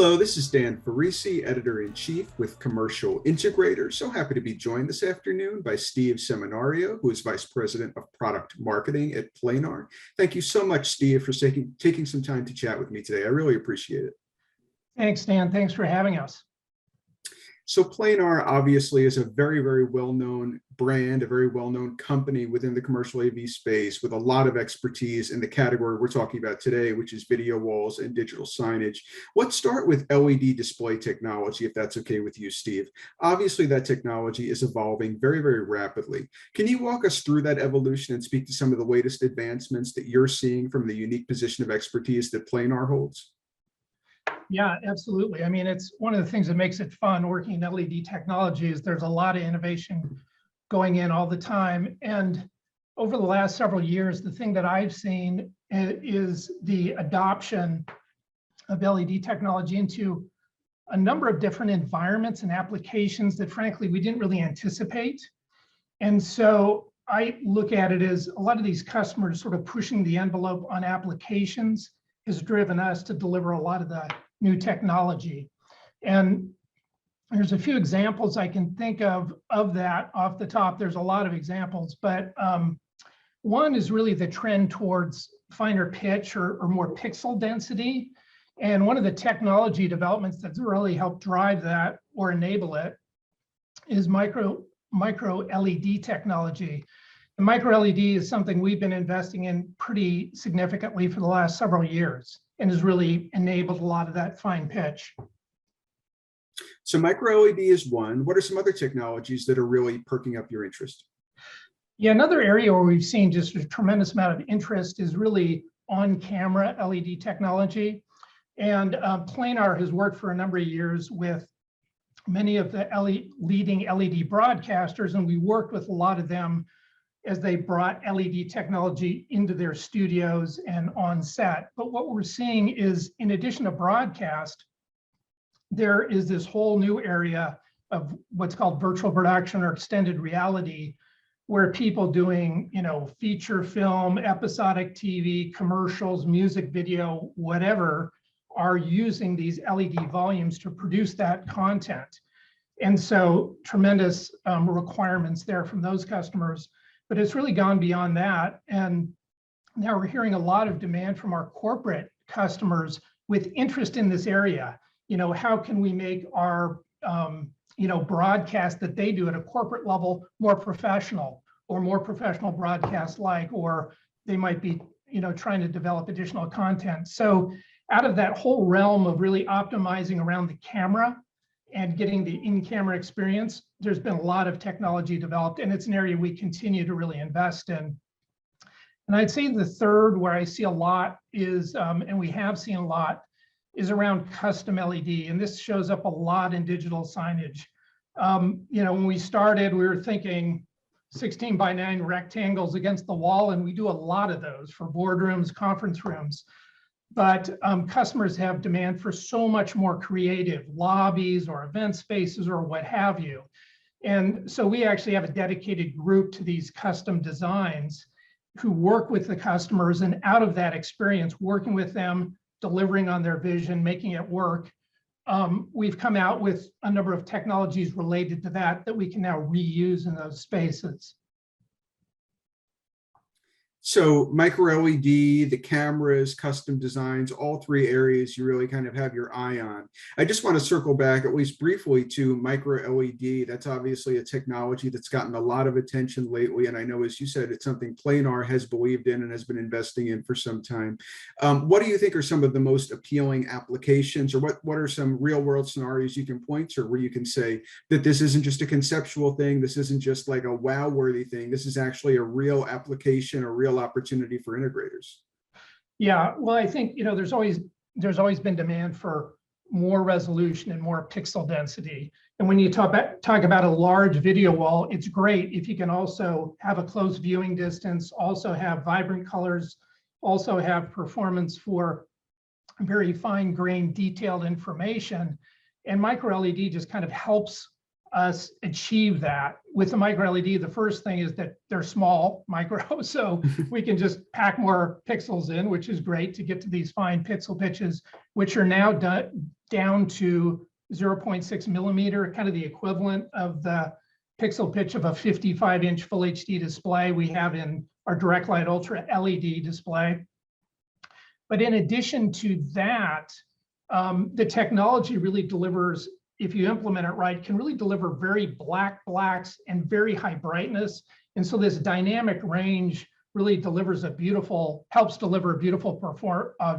Hello, this is Dan Farisi, Editor-in-Chief with Commercial Integrator. So happy to be joined this afternoon by Steve Seminario, who is Vice President of Product Marketing at Planar. Thank you so much, Steve, for taking some time to chat with me today. I really appreciate it. Thanks, Dan. Thanks for having us. So Planar obviously is a very, very well-known brand, a very well-known company within the commercial AV space with a lot of expertise in the category we're talking about today, which is video walls and digital signage. Let's start with LED display technology, if that's okay with you, Steve. Obviously, that technology is evolving very, very rapidly. Can you walk us through that evolution and speak to some of the latest advancements that you're seeing from the unique position of expertise that Planar holds? Yeah, absolutely. I mean, it's one of the things that makes it fun working in LED technology is there's a lot of innovation going in all the time. And over the last several years, the thing that I've seen is the adoption of LED technology into a number of different environments and applications that frankly, we didn't really anticipate. And so I look at it as a lot of these customers sort of pushing the envelope on applications has driven us to deliver a lot of the new technology. And there's a few examples I can think of that off the top. There's a lot of examples, but one is really the trend towards finer pitch or more pixel density. And one of the technology developments that's really helped drive that or enable it is micro LED technology. And micro LED is something we've been investing in pretty significantly for the last several years and has really enabled a lot of that fine pitch. So micro LED is one. What are some other technologies that are really perking up your interest? Yeah, another area where we've seen just a tremendous amount of interest is really on-camera LED technology. And Planar has worked for a number of years with many of the leading LED broadcasters, and we worked with a lot of them as they brought LED technology into their studios and on set. But what we're seeing is, in addition to broadcast, there is this whole new area of what's called virtual production or extended reality, where people doing, feature film, episodic TV, commercials, music video, whatever, are using these LED volumes to produce that content. And so tremendous requirements there from those customers. But it's really gone beyond that. And now we're hearing a lot of demand from our corporate customers with interest in this area. How can we make our, broadcast that they do at a corporate level more professional or more professional broadcast like, or they might be, trying to develop additional content. So out of that whole realm of really optimizing around the camera and getting the in-camera experience, there's been a lot of technology developed, and it's an area we continue to really invest in. And I'd say the third where I see a lot is, and we have seen a lot, is around custom LED. And this shows up a lot in digital signage. When we started, we were thinking 16:9 rectangles against the wall, and we do a lot of those for boardrooms, conference rooms. But customers have demand for so much more creative lobbies or event spaces or what have you. And so we actually have a dedicated group to these custom designs who work with the customers, and out of that experience, working with them, delivering on their vision, making it work, we've come out with a number of technologies related to that we can now reuse in those spaces. So micro LED, the cameras, custom designs, all three areas you really kind of have your eye on. I just want to circle back at least briefly to micro LED. That's obviously a technology that's gotten a lot of attention lately. And I know, as you said, it's something Planar has believed in and has been investing in for some time. What do you think are some of the most appealing applications, or what are some real world scenarios you can point to where you can say that this isn't just a conceptual thing, this isn't just like a wow worthy thing, this is actually a real application, a real opportunity for integrators? Yeah, well, I think there's always been demand for more resolution and more pixel density. And when you talk about a large video wall, it's great if you can also have a close viewing distance, also have vibrant colors, also have performance for very fine-grained, detailed information. And micro LED just kind of helps us achieve that. With the micro LED, the first thing is that they're small, micro, so we can just pack more pixels in, which is great to get to these fine pixel pitches, which are now down to 0.6 millimeter, kind of the equivalent of the pixel pitch of a 55-inch full HD display we have in our direct light ultra LED display. But in addition to that, the technology really delivers, if you implement it right, can really deliver very blacks and very high brightness. And so this dynamic range really delivers helps deliver a beautiful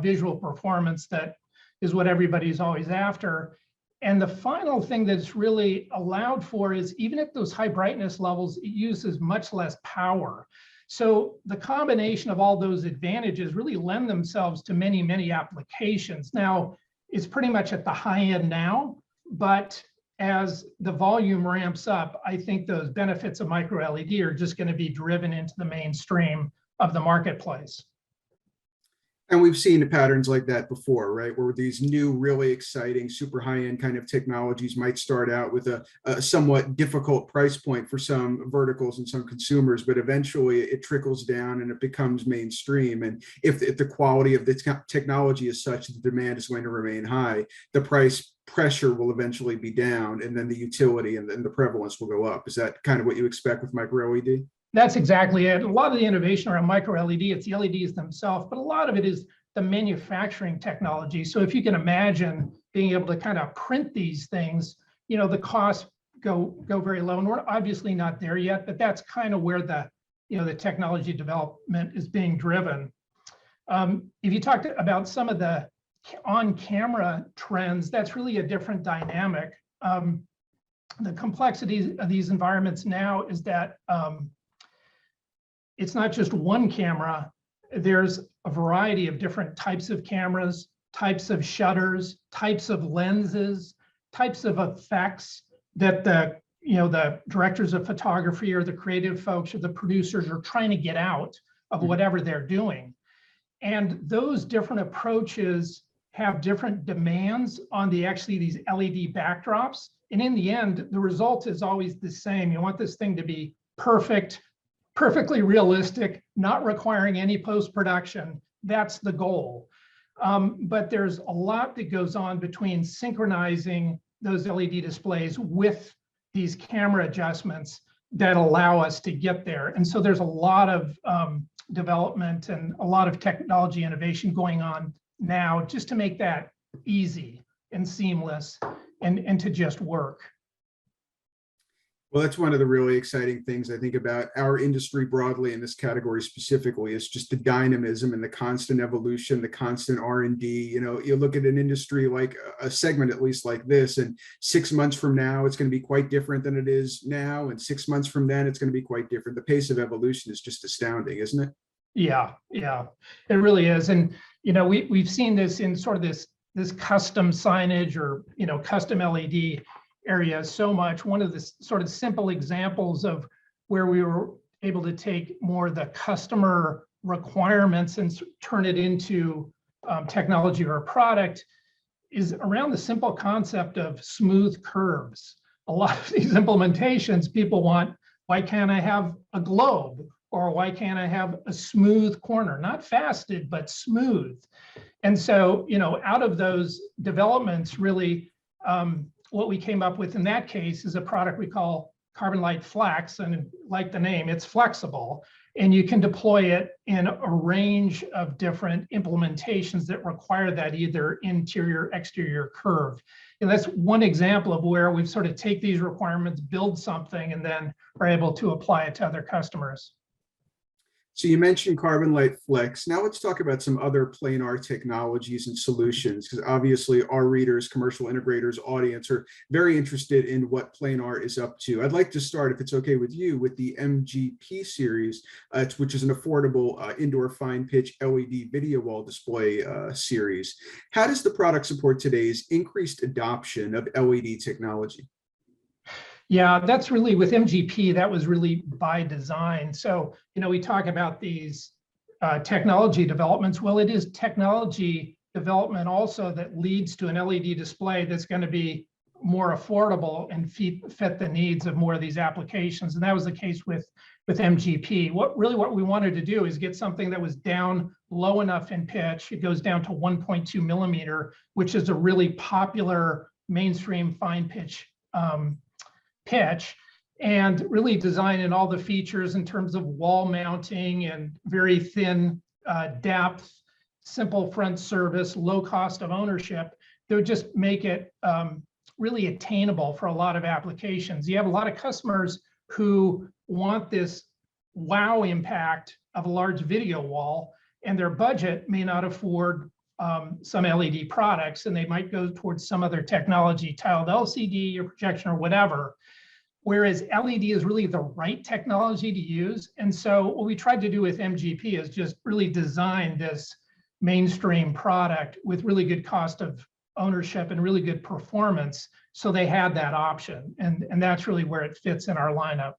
visual performance that is what everybody's always after. And the final thing that's really allowed for is, even at those high brightness levels, it uses much less power. So the combination of all those advantages really lend themselves to many, many applications. Now, it's pretty much at the high end now, but as the volume ramps up, I think those benefits of micro LED are just going to be driven into the mainstream of the marketplace. And we've seen patterns like that before, right? Where these new, really exciting, super high-end kind of technologies might start out with a somewhat difficult price point for some verticals and some consumers, but eventually it trickles down and it becomes mainstream. And if the quality of the technology is such that the demand is going to remain high, the price pressure will eventually be down, and then the utility and then the prevalence will go up. Is that kind of what you expect with micro LED? That's exactly it. A lot of the innovation around micro LED, it's the LEDs themselves, but a lot of it is the manufacturing technology. So if you can imagine being able to kind of print these things, the costs go very low. And we're obviously not there yet, but that's kind of where the technology development is being driven. If you talked about some of the on-camera trends, that's really a different dynamic. The complexity of these environments now is that it's not just one camera. There's a variety of different types of cameras, types of shutters, types of lenses, types of effects that the directors of photography or the creative folks or the producers are trying to get out of whatever they're doing. And those different approaches have different demands on these LED backdrops. And in the end, the result is always the same. You want this thing to be perfectly realistic, not requiring any post-production. That's the goal. But there's a lot that goes on between synchronizing those LED displays with these camera adjustments that allow us to get there. And so there's a lot of development and a lot of technology innovation going on now just to make that easy and seamless and to just work. Well, that's one of the really exciting things I think about our industry broadly, in this category specifically, is just the dynamism and the constant evolution, the constant R&D. You look at an industry like a segment, at least like this, and 6 months from now, it's going to be quite different than it is now. And 6 months from then, it's going to be quite different. The pace of evolution is just astounding, isn't it? Yeah, it really is. And, we've seen this in sort of this custom signage or, custom LED area so much. One of the sort of simple examples of where we were able to take more of the customer requirements and turn it into technology or a product is around the simple concept of smooth curves. A lot of these implementations, people want, why can't I have a globe? Or why can't I have a smooth corner? Not faceted, but smooth. And so, out of those developments, really, what we came up with in that case is a product we call Carbon Light Flex, and like the name, it's flexible, and you can deploy it in a range of different implementations that require that either interior, exterior curve. And that's one example of where we've sort of take these requirements, build something, and then are able to apply it to other customers. So you mentioned Carbon Light Flex. Now let's talk about some other planar technologies and solutions, because obviously our readers, commercial integrators, audience are very interested in what Planar is up to. I'd like to start, if it's okay with you, with the MGP Series, which is an affordable indoor fine pitch LED video wall display series. How does the product support today's increased adoption of LED technology? Yeah, that's really with MGP, that was really by design. So, we talk about these technology developments. Well, it is technology development also that leads to an LED display that's going to be more affordable and fit the needs of more of these applications. And that was the case with MGP. What we wanted to do is get something that was down low enough in pitch. It goes down to 1.2 millimeter, which is a really popular mainstream fine pitch pitch, and really design in all the features in terms of wall mounting and very thin depth, simple front service, low cost of ownership. That would just make it really attainable for a lot of applications. You have a lot of customers who want this wow impact of a large video wall, and their budget may not afford some LED products, and they might go towards some other technology, tiled LCD or projection or whatever. Whereas LED is really the right technology to use. And so what we tried to do with MGP is just really design this mainstream product with really good cost of ownership and really good performance. So they had that option. And that's really where it fits in our lineup.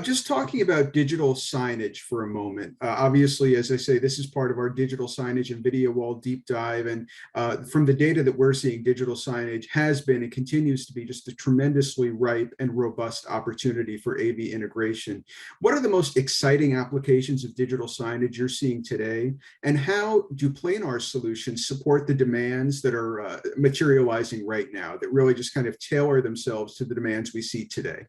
Just talking about digital signage for a moment. Obviously, as I say, this is part of our digital signage and video wall deep dive. And from the data that we're seeing, digital signage has been and continues to be just a tremendously ripe and robust opportunity for AV integration. What are the most exciting applications of digital signage you're seeing today? And how do Planar solutions support the demands that are materializing right now, that really just kind of tailor themselves to the demands we see today?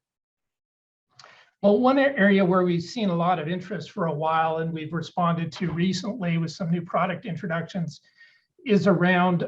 Well, one area where we've seen a lot of interest for a while and we've responded to recently with some new product introductions is around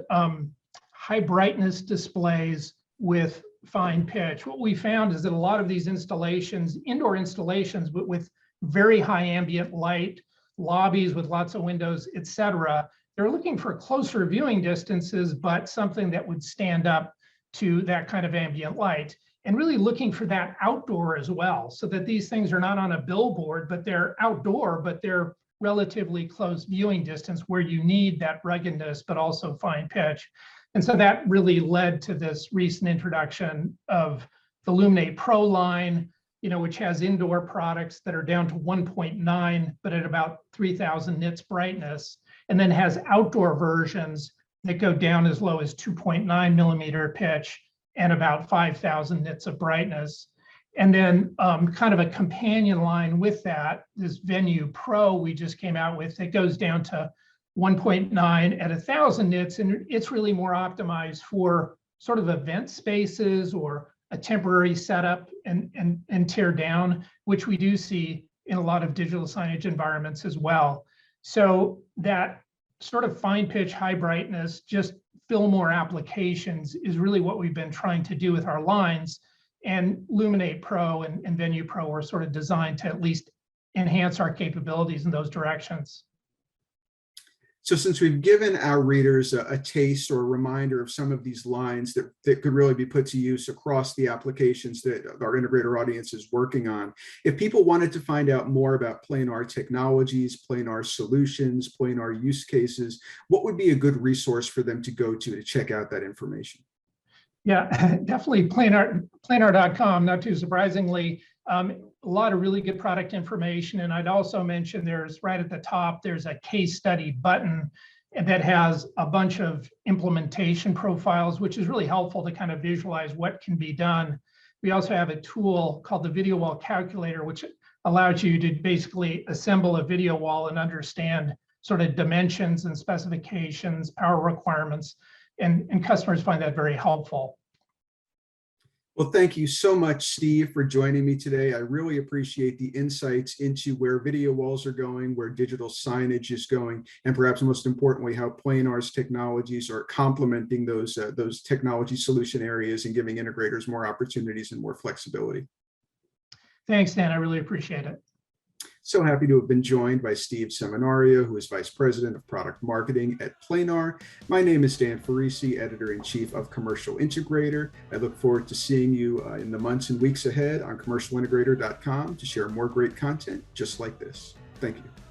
high brightness displays with fine pitch. What we found is that a lot of these installations, indoor installations, but with very high ambient light, lobbies with lots of windows, et cetera, they're looking for closer viewing distances, but something that would stand up to that kind of ambient light. And really looking for that outdoor as well, so that these things are not on a billboard, but they're outdoor, but they're relatively close viewing distance where you need that ruggedness, but also fine pitch. And so that really led to this recent introduction of the Luminate Pro line, which has indoor products that are down to 1.9, but at about 3,000 nits brightness, and then has outdoor versions that go down as low as 2.9 millimeter pitch and about 5,000 nits of brightness. And then kind of a companion line with that, this Venue Pro we just came out with, that goes down to 1.9 at 1,000 nits, and it's really more optimized for sort of event spaces or a temporary setup and tear down, which we do see in a lot of digital signage environments as well. So that sort of fine pitch, high brightness, just fill more applications is really what we've been trying to do with our lines. And Luminate Pro and Venue Pro are sort of designed to at least enhance our capabilities in those directions. So since we've given our readers a taste or a reminder of some of these lines that could really be put to use across the applications that our integrator audience is working on, if people wanted to find out more about Planar technologies, Planar solutions, Planar use cases, what would be a good resource for them to go to check out that information? Yeah, definitely planar.com, not too surprisingly. A lot of really good product information. And I'd also mention there's right at the top, there's a case study button that has a bunch of implementation profiles, which is really helpful to kind of visualize what can be done. We also have a tool called the Videowall calculator, which allows you to basically assemble a video wall and understand sort of dimensions and specifications, power requirements, and customers find that very helpful. Well, thank you so much, Steve, for joining me today. I really appreciate the insights into where video walls are going, where digital signage is going, and perhaps most importantly, how Planar's technologies are complementing those technology solution areas and giving integrators more opportunities and more flexibility. Thanks, Dan. I really appreciate it. So happy to have been joined by Steve Seminario, who is Vice President of Product Marketing at Planar. My name is Dan Farisi, Editor-in-Chief of Commercial Integrator. I look forward to seeing you in the months and weeks ahead on commercialintegrator.com to share more great content just like this. Thank you.